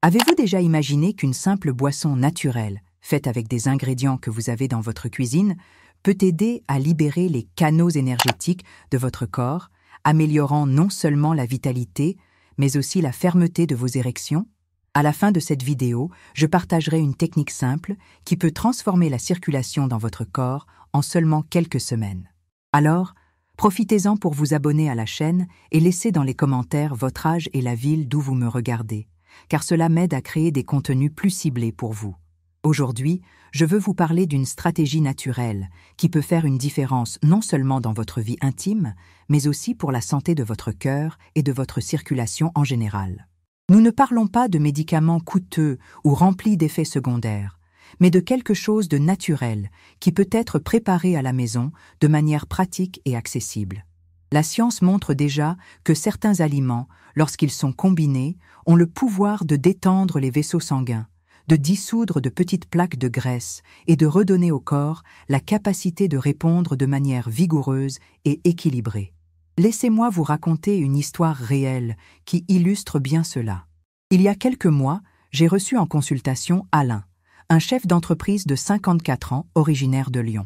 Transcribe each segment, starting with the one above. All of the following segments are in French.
Avez-vous déjà imaginé qu'une simple boisson naturelle, faite avec des ingrédients que vous avez dans votre cuisine, peut aider à libérer les canaux énergétiques de votre corps, améliorant non seulement la vitalité, mais aussi la fermeté de vos érections? À la fin de cette vidéo, je partagerai une technique simple qui peut transformer la circulation dans votre corps en seulement quelques semaines. Alors, profitez-en pour vous abonner à la chaîne et laissez dans les commentaires votre âge et la ville d'où vous me regardez, car cela m'aide à créer des contenus plus ciblés pour vous. Aujourd'hui, je veux vous parler d'une stratégie naturelle qui peut faire une différence non seulement dans votre vie intime, mais aussi pour la santé de votre cœur et de votre circulation en général. Nous ne parlons pas de médicaments coûteux ou remplis d'effets secondaires, mais de quelque chose de naturel qui peut être préparé à la maison de manière pratique et accessible. La science montre déjà que certains aliments, lorsqu'ils sont combinés, ont le pouvoir de détendre les vaisseaux sanguins, de dissoudre de petites plaques de graisse et de redonner au corps la capacité de répondre de manière vigoureuse et équilibrée. Laissez-moi vous raconter une histoire réelle qui illustre bien cela. Il y a quelques mois, j'ai reçu en consultation Alain, un chef d'entreprise de 54 ans originaire de Lyon.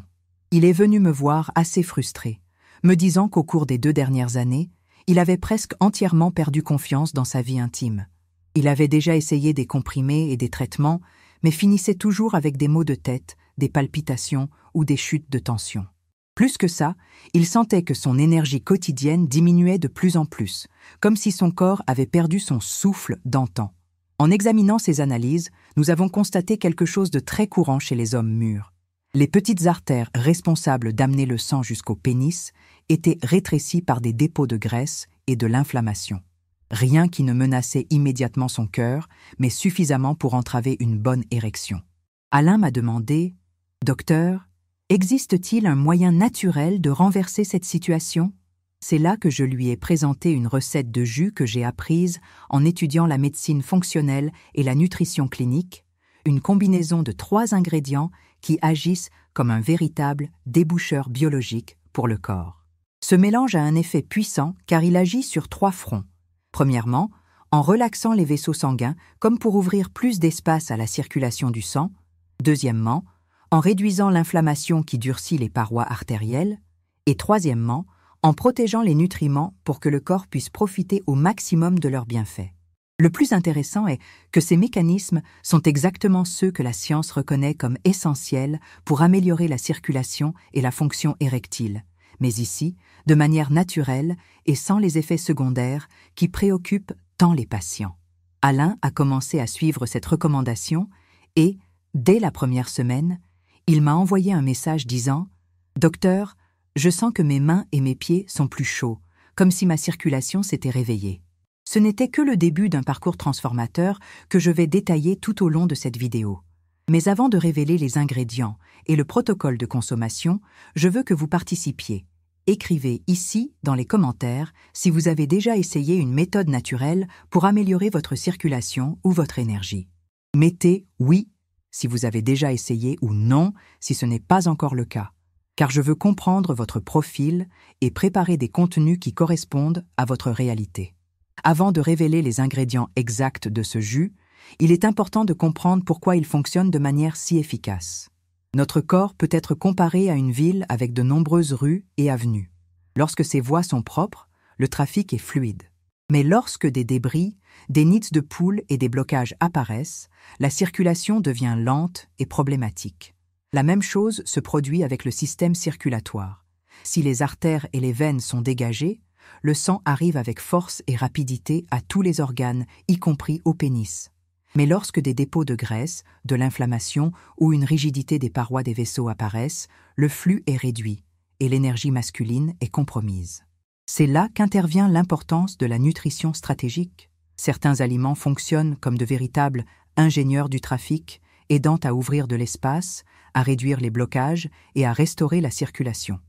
Il est venu me voir assez frustré, me disant qu'au cours des 2 dernières années, il avait presque entièrement perdu confiance dans sa vie intime. Il avait déjà essayé des comprimés et des traitements, mais finissait toujours avec des maux de tête, des palpitations ou des chutes de tension. Plus que ça, il sentait que son énergie quotidienne diminuait de plus en plus, comme si son corps avait perdu son souffle d'antan. En examinant ces analyses, nous avons constaté quelque chose de très courant chez les hommes mûrs. Les petites artères responsables d'amener le sang jusqu'au pénis étaient rétrécies par des dépôts de graisse et de l'inflammation. Rien qui ne menaçait immédiatement son cœur, mais suffisamment pour entraver une bonne érection. Alain m'a demandé « Docteur, existe-t-il un moyen naturel de renverser cette situation ?» C'est là que je lui ai présenté une recette de jus que j'ai apprise en étudiant la médecine fonctionnelle et la nutrition clinique, une combinaison de 3 ingrédients qui agissent comme un véritable déboucheur biologique pour le corps. Ce mélange a un effet puissant car il agit sur 3 fronts. Premièrement, en relaxant les vaisseaux sanguins comme pour ouvrir plus d'espace à la circulation du sang. Deuxièmement, en réduisant l'inflammation qui durcit les parois artérielles. Et troisièmement, en protégeant les nutriments pour que le corps puisse profiter au maximum de leurs bienfaits. Le plus intéressant est que ces mécanismes sont exactement ceux que la science reconnaît comme essentiels pour améliorer la circulation et la fonction érectile, mais ici, de manière naturelle et sans les effets secondaires qui préoccupent tant les patients. Alain a commencé à suivre cette recommandation et, dès la première semaine, il m'a envoyé un message disant « Docteur, je sens que mes mains et mes pieds sont plus chauds, comme si ma circulation s'était réveillée. » Ce n'était que le début d'un parcours transformateur que je vais détailler tout au long de cette vidéo. Mais avant de révéler les ingrédients et le protocole de consommation, je veux que vous participiez. Écrivez ici, dans les commentaires, si vous avez déjà essayé une méthode naturelle pour améliorer votre circulation ou votre énergie. Mettez « oui » si vous avez déjà essayé ou « non » si ce n'est pas encore le cas, car je veux comprendre votre profil et préparer des contenus qui correspondent à votre réalité. Avant de révéler les ingrédients exacts de ce jus, il est important de comprendre pourquoi il fonctionne de manière si efficace. Notre corps peut être comparé à une ville avec de nombreuses rues et avenues. Lorsque ces voies sont propres, le trafic est fluide. Mais lorsque des débris, des nids de poules et des blocages apparaissent, la circulation devient lente et problématique. La même chose se produit avec le système circulatoire. Si les artères et les veines sont dégagées, le sang arrive avec force et rapidité à tous les organes, y compris au pénis. Mais lorsque des dépôts de graisse, de l'inflammation ou une rigidité des parois des vaisseaux apparaissent, le flux est réduit et l'énergie masculine est compromise. C'est là qu'intervient l'importance de la nutrition stratégique. Certains aliments fonctionnent comme de véritables ingénieurs du trafic, aidant à ouvrir de l'espace, à réduire les blocages et à restaurer la circulation.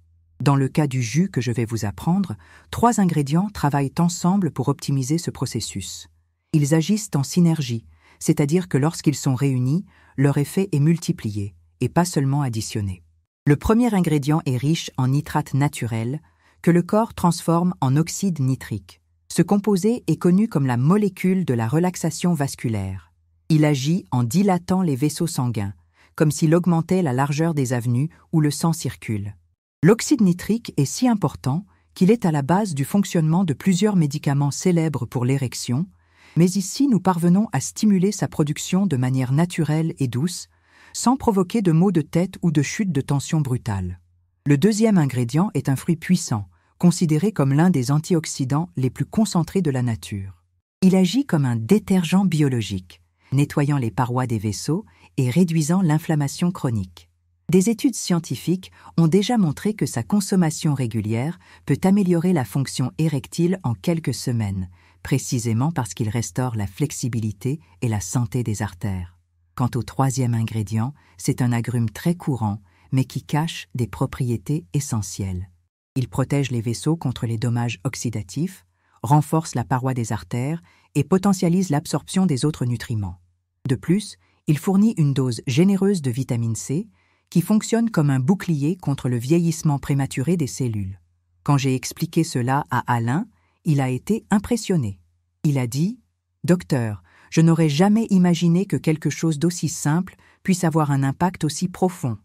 Dans le cas du jus que je vais vous apprendre, 3 ingrédients travaillent ensemble pour optimiser ce processus. Ils agissent en synergie, c'est-à-dire que lorsqu'ils sont réunis, leur effet est multiplié et pas seulement additionné. Le premier ingrédient est riche en nitrate naturel que le corps transforme en oxyde nitrique. Ce composé est connu comme la molécule de la relaxation vasculaire. Il agit en dilatant les vaisseaux sanguins, comme s'il augmentait la largeur des avenues où le sang circule. L'oxyde nitrique est si important qu'il est à la base du fonctionnement de plusieurs médicaments célèbres pour l'érection, mais ici nous parvenons à stimuler sa production de manière naturelle et douce, sans provoquer de maux de tête ou de chute de tension brutale. Le deuxième ingrédient est un fruit puissant, considéré comme l'un des antioxydants les plus concentrés de la nature. Il agit comme un détergent biologique, nettoyant les parois des vaisseaux et réduisant l'inflammation chronique. Des études scientifiques ont déjà montré que sa consommation régulière peut améliorer la fonction érectile en quelques semaines, précisément parce qu'il restaure la flexibilité et la santé des artères. Quant au troisième ingrédient, c'est un agrume très courant, mais qui cache des propriétés essentielles. Il protège les vaisseaux contre les dommages oxydatifs, renforce la paroi des artères et potentialise l'absorption des autres nutriments. De plus, il fournit une dose généreuse de vitamine C qui fonctionne comme un bouclier contre le vieillissement prématuré des cellules. Quand j'ai expliqué cela à Alain, il a été impressionné. Il a dit « Docteur, je n'aurais jamais imaginé que quelque chose d'aussi simple puisse avoir un impact aussi profond. »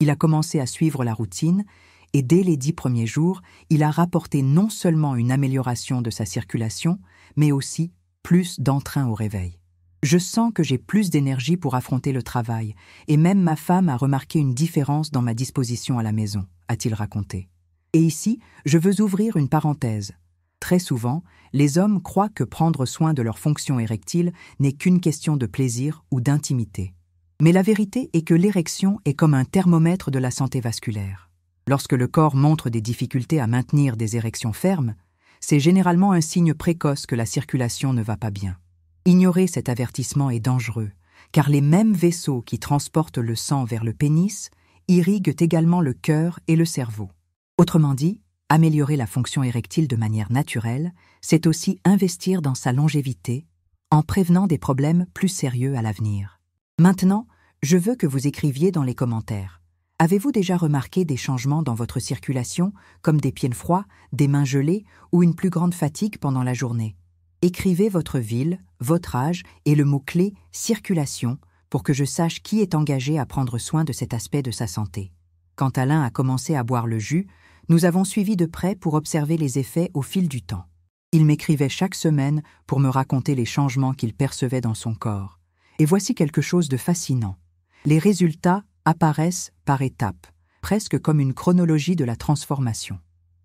Il a commencé à suivre la routine et dès les 10 premiers jours, il a rapporté non seulement une amélioration de sa circulation, mais aussi plus d'entrain au réveil. Je sens que j'ai plus d'énergie pour affronter le travail, et même ma femme a remarqué une différence dans ma disposition à la maison, a-t-il raconté. Et ici, je veux ouvrir une parenthèse. Très souvent, les hommes croient que prendre soin de leur fonction érectile n'est qu'une question de plaisir ou d'intimité. Mais la vérité est que l'érection est comme un thermomètre de la santé vasculaire. Lorsque le corps montre des difficultés à maintenir des érections fermes, c'est généralement un signe précoce que la circulation ne va pas bien. Ignorer cet avertissement est dangereux, car les mêmes vaisseaux qui transportent le sang vers le pénis irriguent également le cœur et le cerveau. Autrement dit, améliorer la fonction érectile de manière naturelle, c'est aussi investir dans sa longévité en prévenant des problèmes plus sérieux à l'avenir. Maintenant, je veux que vous écriviez dans les commentaires. Avez-vous déjà remarqué des changements dans votre circulation, comme des pieds froids, des mains gelées ou une plus grande fatigue pendant la journée? Écrivez votre ville, votre âge et le mot-clé « circulation » pour que je sache qui est engagé à prendre soin de cet aspect de sa santé. Quand Alain a commencé à boire le jus, nous avons suivi de près pour observer les effets au fil du temps. Il m'écrivait chaque semaine pour me raconter les changements qu'il percevait dans son corps. Et voici quelque chose de fascinant. Les résultats apparaissent par étapes, presque comme une chronologie de la transformation.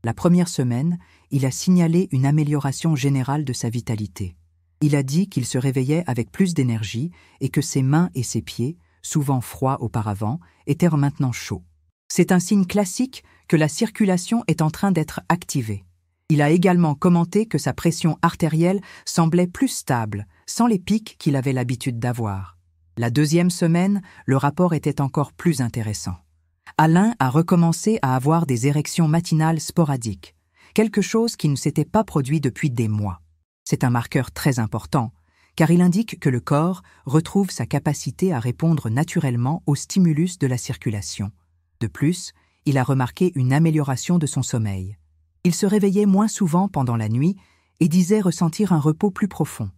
La première semaine, il a signalé une amélioration générale de sa vitalité. Il a dit qu'il se réveillait avec plus d'énergie et que ses mains et ses pieds, souvent froids auparavant, étaient maintenant chauds. C'est un signe classique que la circulation est en train d'être activée. Il a également commenté que sa pression artérielle semblait plus stable, sans les pics qu'il avait l'habitude d'avoir. La deuxième semaine, le rapport était encore plus intéressant. Alain a recommencé à avoir des érections matinales sporadiques, quelque chose qui ne s'était pas produit depuis des mois. C'est un marqueur très important, car il indique que le corps retrouve sa capacité à répondre naturellement aux stimulus de la circulation. De plus, il a remarqué une amélioration de son sommeil. Il se réveillait moins souvent pendant la nuit et disait ressentir un repos plus profond.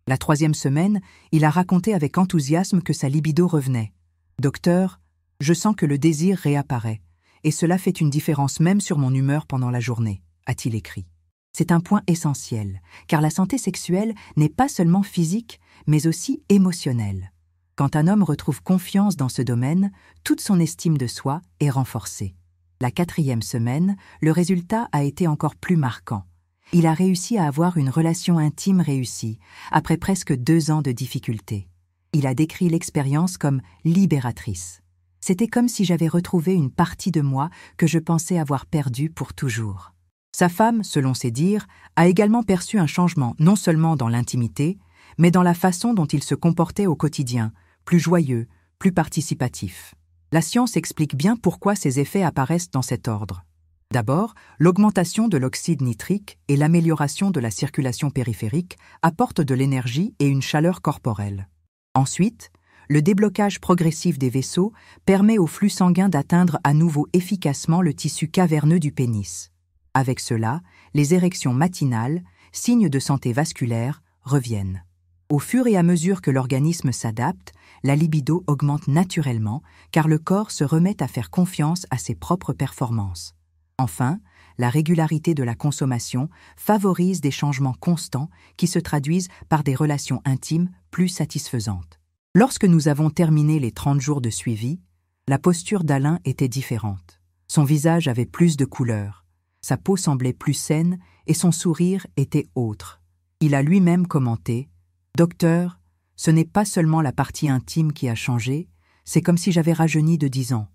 La troisième semaine, il a raconté avec enthousiasme que sa libido revenait. « Docteur, je sens que le désir réapparaît, et cela fait une différence même sur mon humeur pendant la journée », a-t-il écrit. C'est un point essentiel, car la santé sexuelle n'est pas seulement physique, mais aussi émotionnelle. Quand un homme retrouve confiance dans ce domaine, toute son estime de soi est renforcée. La quatrième semaine, le résultat a été encore plus marquant. Il a réussi à avoir une relation intime réussie, après presque 2 ans de difficultés. Il a décrit l'expérience comme libératrice. C'était comme si j'avais retrouvé une partie de moi que je pensais avoir perdue pour toujours. Sa femme, selon ses dires, a également perçu un changement non seulement dans l'intimité, mais dans la façon dont il se comportait au quotidien, plus joyeux, plus participatif. La science explique bien pourquoi ces effets apparaissent dans cet ordre. D'abord, l'augmentation de l'oxyde nitrique et l'amélioration de la circulation périphérique apportent de l'énergie et une chaleur corporelle. Ensuite, le déblocage progressif des vaisseaux permet au flux sanguin d'atteindre à nouveau efficacement le tissu caverneux du pénis. Avec cela, les érections matinales, signes de santé vasculaire, reviennent. Au fur et à mesure que l'organisme s'adapte, la libido augmente naturellement car le corps se remet à faire confiance à ses propres performances. Enfin, la régularité de la consommation favorise des changements constants qui se traduisent par des relations intimes plus satisfaisantes. Lorsque nous avons terminé les 30 jours de suivi, la posture d'Alain était différente. Son visage avait plus de couleurs, sa peau semblait plus saine et son sourire était autre. Il a lui-même commenté « Docteur, ce n'est pas seulement la partie intime qui a changé, c'est comme si j'avais rajeuni de 10 ans.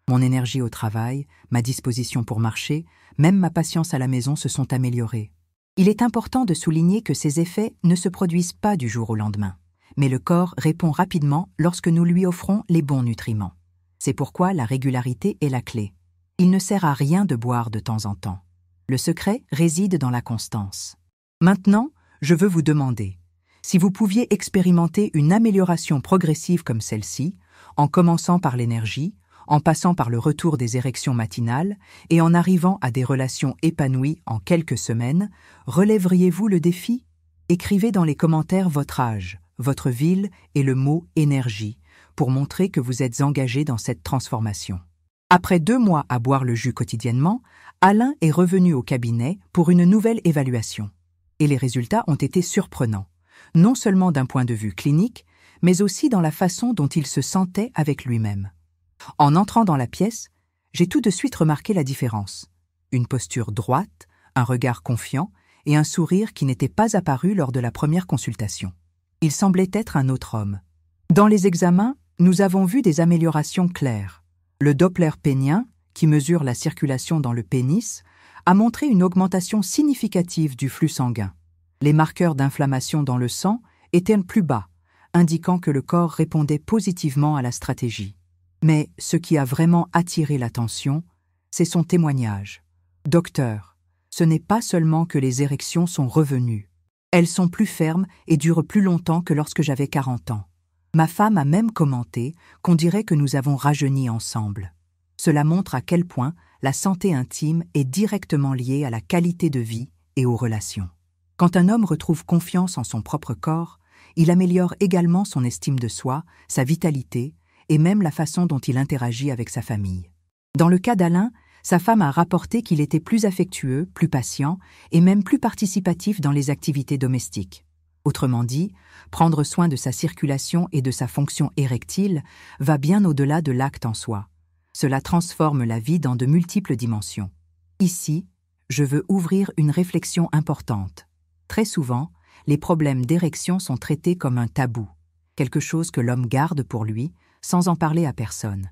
Mon énergie au travail, ma disposition pour marcher, même ma patience à la maison se sont améliorées. » Il est important de souligner que ces effets ne se produisent pas du jour au lendemain, mais le corps répond rapidement lorsque nous lui offrons les bons nutriments. C'est pourquoi la régularité est la clé. Il ne sert à rien de boire de temps en temps. Le secret réside dans la constance. Maintenant, je veux vous demander, si vous pouviez expérimenter une amélioration progressive comme celle-ci, en commençant par l'énergie, en passant par le retour des érections matinales et en arrivant à des relations épanouies en quelques semaines, relèveriez-vous le défi? Écrivez dans les commentaires votre âge, votre ville et le mot « énergie » pour montrer que vous êtes engagé dans cette transformation. Après 2 mois à boire le jus quotidiennement, Alain est revenu au cabinet pour une nouvelle évaluation. Et les résultats ont été surprenants, non seulement d'un point de vue clinique, mais aussi dans la façon dont il se sentait avec lui-même. En entrant dans la pièce, j'ai tout de suite remarqué la différence. Une posture droite, un regard confiant et un sourire qui n'était pas apparu lors de la première consultation. Il semblait être un autre homme. Dans les examens, nous avons vu des améliorations claires. Le Doppler pénien, qui mesure la circulation dans le pénis, a montré une augmentation significative du flux sanguin. Les marqueurs d'inflammation dans le sang étaient plus bas, indiquant que le corps répondait positivement à la stratégie. Mais ce qui a vraiment attiré l'attention, c'est son témoignage. « Docteur, ce n'est pas seulement que les érections sont revenues. Elles sont plus fermes et durent plus longtemps que lorsque j'avais 40 ans. Ma femme a même commenté qu'on dirait que nous avons rajeuni ensemble. » Cela montre à quel point la santé intime est directement liée à la qualité de vie et aux relations. Quand un homme retrouve confiance en son propre corps, il améliore également son estime de soi, sa vitalité et même la façon dont il interagit avec sa famille. Dans le cas d'Alain, sa femme a rapporté qu'il était plus affectueux, plus patient et même plus participatif dans les activités domestiques. Autrement dit, prendre soin de sa circulation et de sa fonction érectile va bien au-delà de l'acte en soi. Cela transforme la vie dans de multiples dimensions. Ici, je veux ouvrir une réflexion importante. Très souvent, les problèmes d'érection sont traités comme un tabou, quelque chose que l'homme garde pour lui, sans en parler à personne.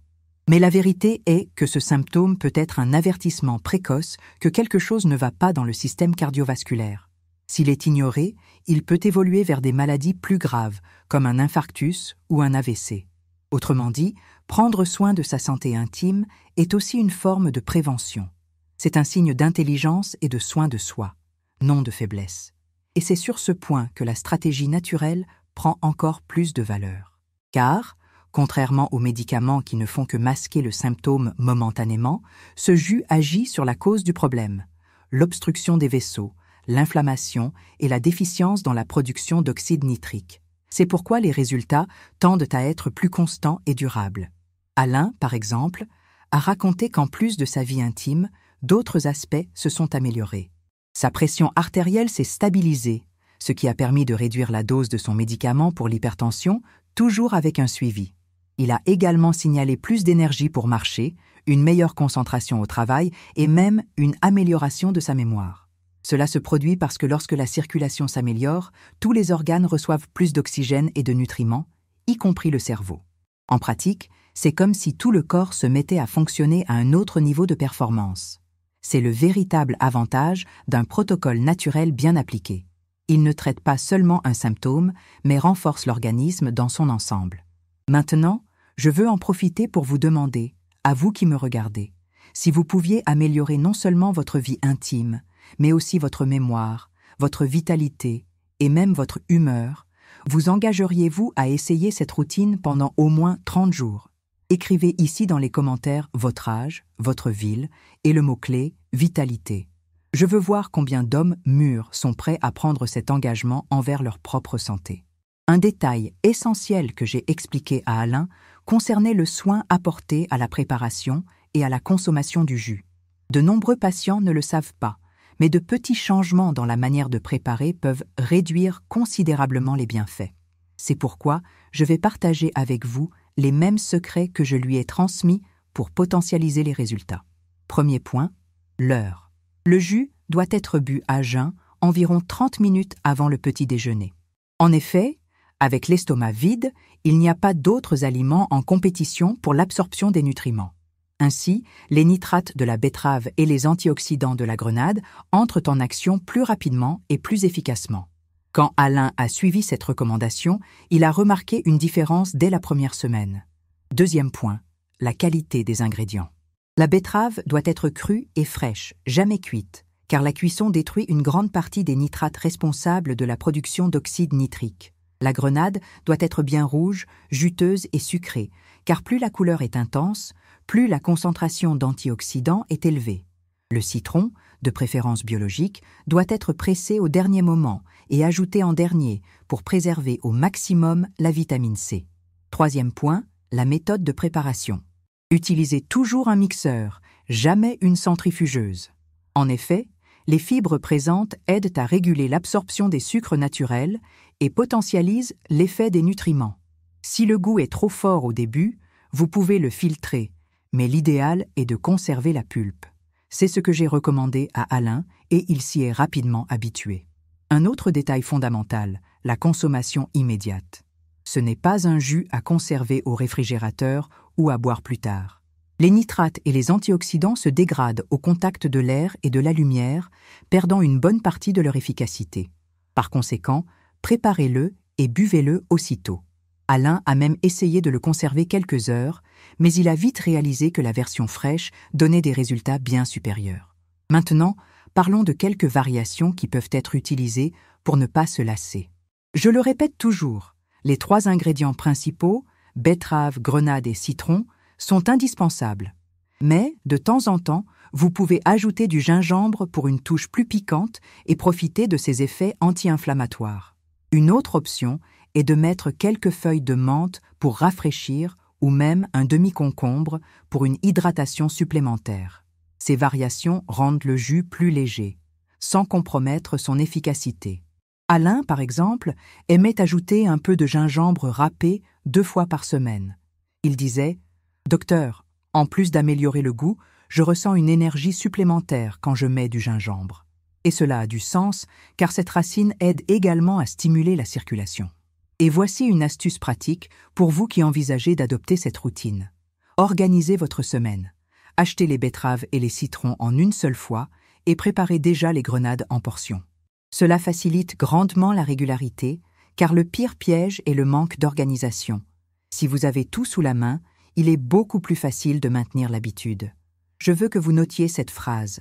Mais la vérité est que ce symptôme peut être un avertissement précoce que quelque chose ne va pas dans le système cardiovasculaire. S'il est ignoré, il peut évoluer vers des maladies plus graves, comme un infarctus ou un AVC. Autrement dit, prendre soin de sa santé intime est aussi une forme de prévention. C'est un signe d'intelligence et de soin de soi, non de faiblesse. Et c'est sur ce point que la stratégie naturelle prend encore plus de valeur. Car, contrairement aux médicaments qui ne font que masquer le symptôme momentanément, ce jus agit sur la cause du problème, l'obstruction des vaisseaux, l'inflammation et la déficience dans la production d'oxyde nitrique. C'est pourquoi les résultats tendent à être plus constants et durables. Alain, par exemple, a raconté qu'en plus de sa vie intime, d'autres aspects se sont améliorés. Sa pression artérielle s'est stabilisée, ce qui a permis de réduire la dose de son médicament pour l'hypertension, toujours avec un suivi. Il a également signalé plus d'énergie pour marcher, une meilleure concentration au travail et même une amélioration de sa mémoire. Cela se produit parce que lorsque la circulation s'améliore, tous les organes reçoivent plus d'oxygène et de nutriments, y compris le cerveau. En pratique, c'est comme si tout le corps se mettait à fonctionner à un autre niveau de performance. C'est le véritable avantage d'un protocole naturel bien appliqué. Il ne traite pas seulement un symptôme, mais renforce l'organisme dans son ensemble. Maintenant, je veux en profiter pour vous demander, à vous qui me regardez, si vous pouviez améliorer non seulement votre vie intime, mais aussi votre mémoire, votre vitalité et même votre humeur, vous engageriez-vous à essayer cette routine pendant au moins 30 jours? Écrivez ici dans les commentaires votre âge, votre ville et le mot-clé « vitalité ». Je veux voir combien d'hommes mûrs sont prêts à prendre cet engagement envers leur propre santé. Un détail essentiel que j'ai expliqué à Alain concernait le soin apporté à la préparation et à la consommation du jus. De nombreux patients ne le savent pas, mais de petits changements dans la manière de préparer peuvent réduire considérablement les bienfaits. C'est pourquoi je vais partager avec vous les mêmes secrets que je lui ai transmis pour potentialiser les résultats. Premier point, l'heure. Le jus doit être bu à jeun environ 30 minutes avant le petit déjeuner. En effet, avec l'estomac vide, il n'y a pas d'autres aliments en compétition pour l'absorption des nutriments. Ainsi, les nitrates de la betterave et les antioxydants de la grenade entrent en action plus rapidement et plus efficacement. Quand Alain a suivi cette recommandation, il a remarqué une différence dès la première semaine. Deuxième point, la qualité des ingrédients. La betterave doit être crue et fraîche, jamais cuite, car la cuisson détruit une grande partie des nitrates responsables de la production d'oxyde nitrique. La grenade doit être bien rouge, juteuse et sucrée, car plus la couleur est intense, plus la concentration d'antioxydants est élevée. Le citron, de préférence biologique, doit être pressé au dernier moment et ajouté en dernier pour préserver au maximum la vitamine C. Troisième point, la méthode de préparation. Utilisez toujours un mixeur, jamais une centrifugeuse. En effet, les fibres présentes aident à réguler l'absorption des sucres naturels et potentialisent l'effet des nutriments. Si le goût est trop fort au début, vous pouvez le filtrer, mais l'idéal est de conserver la pulpe. C'est ce que j'ai recommandé à Alain et il s'y est rapidement habitué. Un autre détail fondamental, la consommation immédiate. Ce n'est pas un jus à conserver au réfrigérateur ou à boire plus tard. Les nitrates et les antioxydants se dégradent au contact de l'air et de la lumière, perdant une bonne partie de leur efficacité. Par conséquent, préparez-le et buvez-le aussitôt. Alain a même essayé de le conserver quelques heures, mais il a vite réalisé que la version fraîche donnait des résultats bien supérieurs. Maintenant, parlons de quelques variations qui peuvent être utilisées pour ne pas se lasser. Je le répète toujours, les 3 ingrédients principaux, betterave, grenade et citron, sont indispensables. Mais, de temps en temps, vous pouvez ajouter du gingembre pour une touche plus piquante et profiter de ses effets anti-inflammatoires. Une autre option est de mettre quelques feuilles de menthe pour rafraîchir ou même un demi-concombre pour une hydratation supplémentaire. Ces variations rendent le jus plus léger, sans compromettre son efficacité. Alain, par exemple, aimait ajouter un peu de gingembre râpé 2 fois par semaine. Il disait « Docteur, en plus d'améliorer le goût, je ressens une énergie supplémentaire quand je mets du gingembre. » Et cela a du sens, car cette racine aide également à stimuler la circulation. Et voici une astuce pratique pour vous qui envisagez d'adopter cette routine. Organisez votre semaine. Achetez les betteraves et les citrons en une seule fois et préparez déjà les grenades en portions. Cela facilite grandement la régularité, car le pire piège est le manque d'organisation. Si vous avez tout sous la main, il est beaucoup plus facile de maintenir l'habitude. Je veux que vous notiez cette phrase.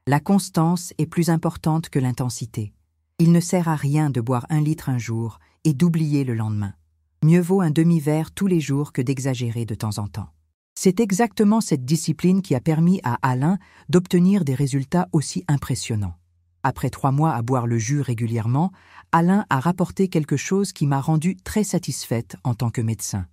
La constance est plus importante que l'intensité. Il ne sert à rien de boire 1 litre un jour et d'oublier le lendemain. Mieux vaut un demi-verre tous les jours que d'exagérer de temps en temps. C'est exactement cette discipline qui a permis à Alain d'obtenir des résultats aussi impressionnants. Après 3 mois à boire le jus régulièrement, Alain a rapporté quelque chose qui m'a rendue très satisfaite en tant que médecin.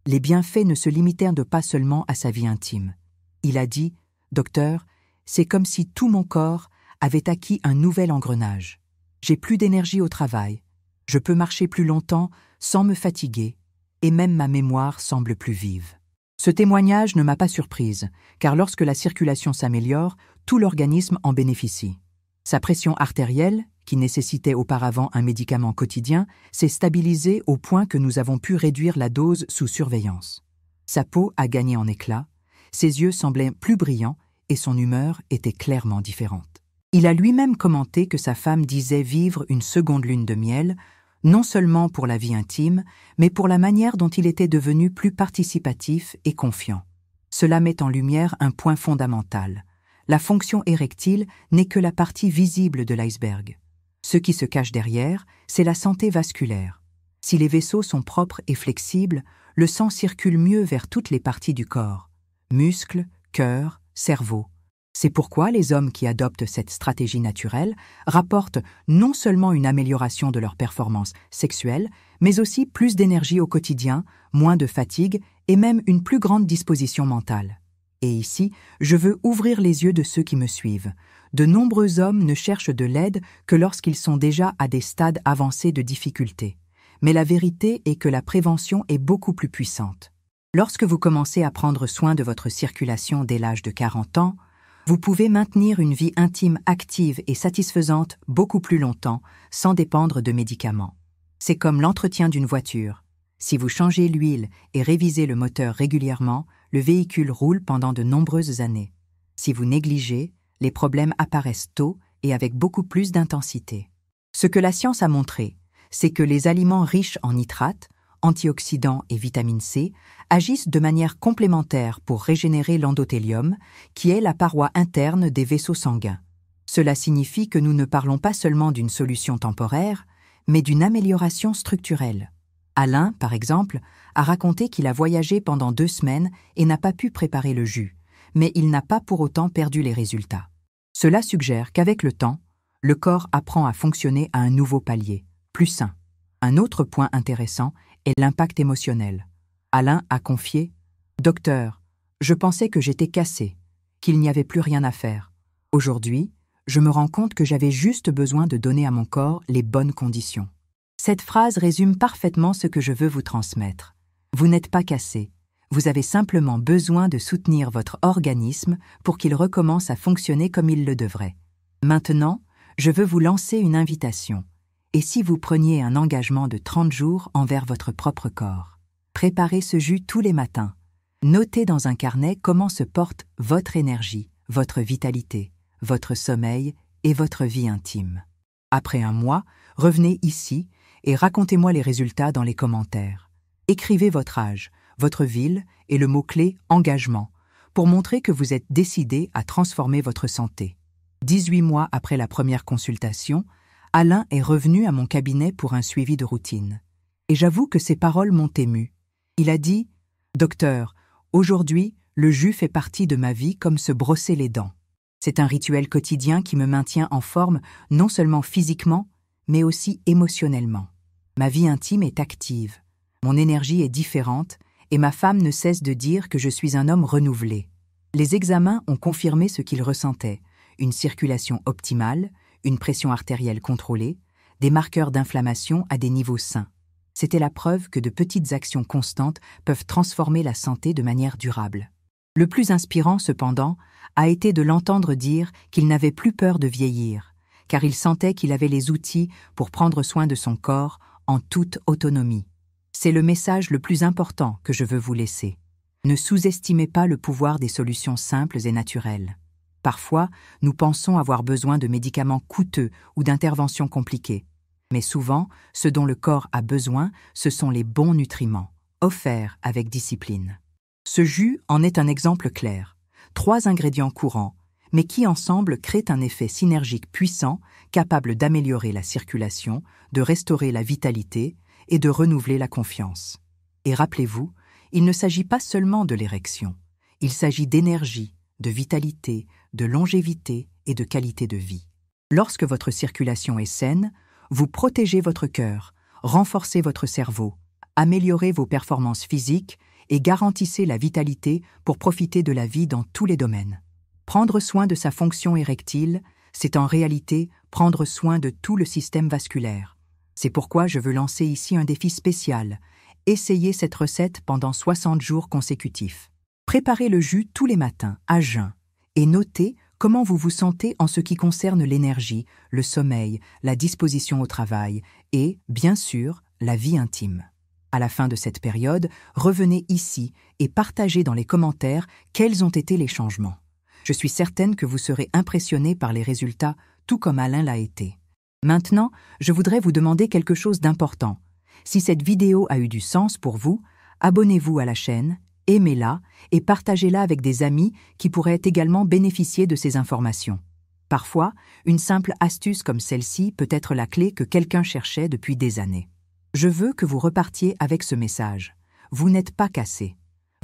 Les bienfaits ne se limitèrent pas seulement à sa vie intime. Il a dit « Docteur, c'est comme si tout mon corps avait acquis un nouvel engrenage. J'ai plus d'énergie au travail. Je peux marcher plus longtemps sans me fatiguer, et même ma mémoire semble plus vive. » Ce témoignage ne m'a pas surprise, car lorsque la circulation s'améliore, tout l'organisme en bénéficie. Sa pression artérielle, qui nécessitait auparavant un médicament quotidien, s'est stabilisée au point que nous avons pu réduire la dose sous surveillance. Sa peau a gagné en éclat, ses yeux semblaient plus brillants et son humeur était clairement différente. Il a lui-même commenté que sa femme disait vivre une seconde lune de miel, non seulement pour la vie intime, mais pour la manière dont il était devenu plus participatif et confiant. Cela met en lumière un point fondamental. La fonction érectile n'est que la partie visible de l'iceberg. Ce qui se cache derrière, c'est la santé vasculaire. Si les vaisseaux sont propres et flexibles, le sang circule mieux vers toutes les parties du corps, muscles, cœur, cerveau. C'est pourquoi les hommes qui adoptent cette stratégie naturelle rapportent non seulement une amélioration de leur performance sexuelle, mais aussi plus d'énergie au quotidien, moins de fatigue et même une plus grande disposition mentale. Et ici, je veux ouvrir les yeux de ceux qui me suivent. De nombreux hommes ne cherchent de l'aide que lorsqu'ils sont déjà à des stades avancés de difficulté. Mais la vérité est que la prévention est beaucoup plus puissante. Lorsque vous commencez à prendre soin de votre circulation dès l'âge de 40 ans, vous pouvez maintenir une vie intime active et satisfaisante beaucoup plus longtemps, sans dépendre de médicaments. C'est comme l'entretien d'une voiture. Si vous changez l'huile et révisez le moteur régulièrement, le véhicule roule pendant de nombreuses années. Si vous négligez, les problèmes apparaissent tôt et avec beaucoup plus d'intensité. Ce que la science a montré, c'est que les aliments riches en nitrates, antioxydants et vitamine C agissent de manière complémentaire pour régénérer l'endothélium, qui est la paroi interne des vaisseaux sanguins. Cela signifie que nous ne parlons pas seulement d'une solution temporaire, mais d'une amélioration structurelle. Alain, par exemple, a raconté qu'il a voyagé pendant 2 semaines et n'a pas pu préparer le jus, mais il n'a pas pour autant perdu les résultats. Cela suggère qu'avec le temps, le corps apprend à fonctionner à un nouveau palier, plus sain. Un autre point intéressant est l'impact émotionnel. Alain a confié « Docteur, je pensais que j'étais cassé, qu'il n'y avait plus rien à faire. Aujourd'hui, je me rends compte que j'avais juste besoin de donner à mon corps les bonnes conditions. » Cette phrase résume parfaitement ce que je veux vous transmettre. Vous n'êtes pas cassé, vous avez simplement besoin de soutenir votre organisme pour qu'il recommence à fonctionner comme il le devrait. Maintenant, je veux vous lancer une invitation. Et si vous preniez un engagement de 30 jours envers votre propre corps? Préparez ce jus tous les matins. Notez dans un carnet comment se porte votre énergie, votre vitalité, votre sommeil et votre vie intime. Après un mois, revenez ici et racontez-moi les résultats dans les commentaires. Écrivez votre âge, votre ville et le mot-clé « engagement » pour montrer que vous êtes décidé à transformer votre santé. 18 mois après la première consultation, Alain est revenu à mon cabinet pour un suivi de routine. Et j'avoue que ses paroles m'ont ému. Il a dit « Docteur, aujourd'hui, le jus fait partie de ma vie comme se brosser les dents. C'est un rituel quotidien qui me maintient en forme non seulement physiquement, mais aussi émotionnellement. Ma vie intime est active, mon énergie est différente et ma femme ne cesse de dire que je suis un homme renouvelé. » Les examens ont confirmé ce qu'il ressentait, une circulation optimale, une pression artérielle contrôlée, des marqueurs d'inflammation à des niveaux sains. C'était la preuve que de petites actions constantes peuvent transformer la santé de manière durable. Le plus inspirant, cependant, a été de l'entendre dire qu'il n'avait plus peur de vieillir, car il sentait qu'il avait les outils pour prendre soin de son corps en toute autonomie. C'est le message le plus important que je veux vous laisser. Ne sous-estimez pas le pouvoir des solutions simples et naturelles. Parfois, nous pensons avoir besoin de médicaments coûteux ou d'interventions compliquées. Mais souvent, ce dont le corps a besoin, ce sont les bons nutriments, offerts avec discipline. Ce jus en est un exemple clair. 3 ingrédients courants, mais qui ensemble créent un effet synergique puissant, capable d'améliorer la circulation, de restaurer la vitalité et de renouveler la confiance. Et rappelez-vous, il ne s'agit pas seulement de l'érection. Il s'agit d'énergie, de vitalité, de longévité et de qualité de vie. Lorsque votre circulation est saine, vous protégez votre cœur, renforcez votre cerveau, améliorez vos performances physiques et garantissez la vitalité pour profiter de la vie dans tous les domaines. Prendre soin de sa fonction érectile, c'est en réalité prendre soin de tout le système vasculaire. C'est pourquoi je veux lancer ici un défi spécial. Essayez cette recette pendant 60 jours consécutifs. Préparez le jus tous les matins, à jeun, et notez comment vous vous sentez en ce qui concerne l'énergie, le sommeil, la disposition au travail et, bien sûr, la vie intime. À la fin de cette période, revenez ici et partagez dans les commentaires quels ont été les changements. Je suis certaine que vous serez impressionné par les résultats, tout comme Alain l'a été. Maintenant, je voudrais vous demander quelque chose d'important. Si cette vidéo a eu du sens pour vous, abonnez-vous à la chaîne, aimez-la et partagez-la avec des amis qui pourraient également bénéficier de ces informations. Parfois, une simple astuce comme celle-ci peut être la clé que quelqu'un cherchait depuis des années. Je veux que vous repartiez avec ce message. Vous n'êtes pas cassé.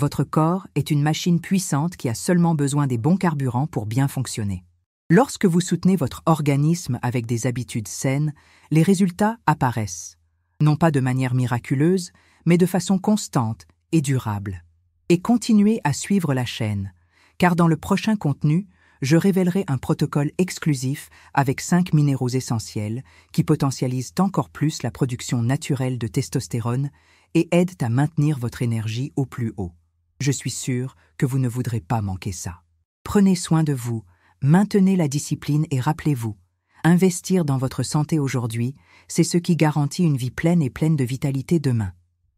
Votre corps est une machine puissante qui a seulement besoin des bons carburants pour bien fonctionner. Lorsque vous soutenez votre organisme avec des habitudes saines, les résultats apparaissent. Non pas de manière miraculeuse, mais de façon constante et durable. Et continuez à suivre la chaîne, car dans le prochain contenu, je révélerai un protocole exclusif avec 5 minéraux essentiels qui potentialisent encore plus la production naturelle de testostérone et aident à maintenir votre énergie au plus haut. Je suis sûr que vous ne voudrez pas manquer ça. Prenez soin de vous, maintenez la discipline et rappelez-vous, investir dans votre santé aujourd'hui, c'est ce qui garantit une vie pleine et pleine de vitalité demain.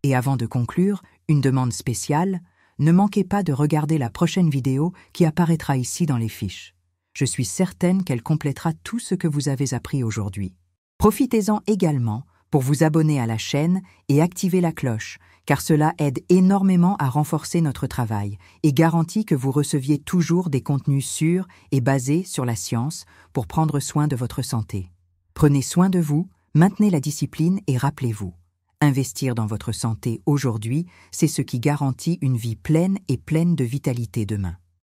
Et avant de conclure, une demande spéciale, ne manquez pas de regarder la prochaine vidéo qui apparaîtra ici dans les fiches. Je suis certaine qu'elle complétera tout ce que vous avez appris aujourd'hui. Profitez-en également pour vous abonner à la chaîne et activer la cloche, car cela aide énormément à renforcer notre travail et garantit que vous receviez toujours des contenus sûrs et basés sur la science pour prendre soin de votre santé. Prenez soin de vous, maintenez la discipline et rappelez-vous, investir dans votre santé aujourd'hui, c'est ce qui garantit une vie pleine et pleine de vitalité demain.